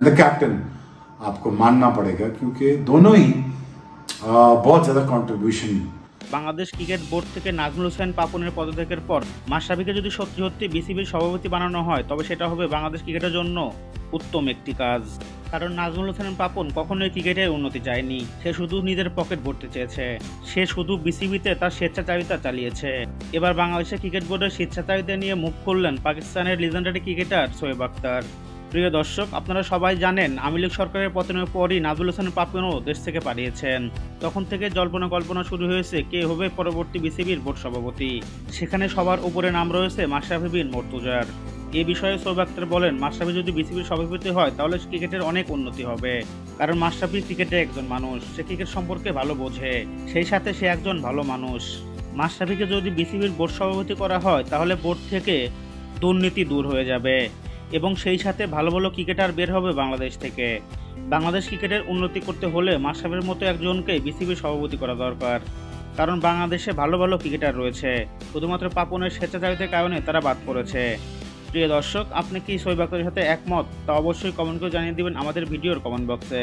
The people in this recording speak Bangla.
द कैप्टन आपको मानना पड़ेगा क्योंकि दोनों ही बहुत ज़्यादा कंट्रीब्यूशन। বাংলাদেশ ক্রিকেট বোর্ড থেকে নাজমুল হোসেন পাপনের পদত্যাগের পর মাশরাফিকে যদি সত্যি সত্যি বিসিবির সভাপতি বানানো হয় তবে সেটা হবে বাংলাদেশ ক্রিকেটের জন্য উত্তম একটি কাজ। কারণ নাজমুল হোসেন পাপন কখনোই ক্রিকেটের উন্নতি চায়নি, সে শুধু নিজের পকেট ভরতে চেয়েছে, সে শুধু বিসিবিতে তার স্বেচ্ছাচারিতা চালিয়েছে। এবার বাংলাদেশের ক্রিকেট বোর্ডের স্বেচ্ছাচারিতা নিয়ে মুখ খুললেন পাকিস্তানের লিজেন্ডারি ক্রিকেটার শোয়েব আখতার। প্রিয় দর্শক, আপনারা সবাই জানেন আওয়ামী লীগ সরকারের পতনের পরই নাজমুল হোসেন পাপনও দেশ থেকে পালিয়েছেন। তখন থেকে জল্পনা কল্পনা শুরু হয়েছে কে হবে পরবর্তী বিসিবির বোর্ড সভাপতি। সেখানে সবার উপরে নাম রয়েছে মাশরাফি বিন মর্তুজার। এ বিষয়ে শোয়েব আখতার বলেন, মাশরাফি যদি বিসিবির সভাপতি হয় তাহলে ক্রিকেটের অনেক উন্নতি হবে। কারণ মাশরাফি ক্রিকেটের একজন মানুষ, সে ক্রিকেট সম্পর্কে ভালো বোঝে, সেই সাথে সে একজন ভালো মানুষ। মাশরাফিকে যদি বিসিবির বোর্ড সভাপতি করা হয় তাহলে বোর্ড থেকে দুর্নীতি দূর হয়ে যাবে এবং সেই সাথে ভালো ভালো ক্রিকেটার বের হবে বাংলাদেশ থেকে। বাংলাদেশ ক্রিকেটের উন্নতি করতে হলে মাশরাফির মতো একজনকে বিসিবির সভাপতি করা দরকার। কারণ বাংলাদেশে ভালো ভালো ক্রিকেটার রয়েছে, শুধুমাত্র পাপনের স্বেচ্ছাচারিতার কারণে তারা বাদ পড়েছে। প্রিয় দর্শক, আপনি কি শোয়েব আখতারের সাথে একমত তা অবশ্যই কমেন্ট করে জানিয়ে দিবেন আমাদের ভিডিওর কমেন্ট বক্সে।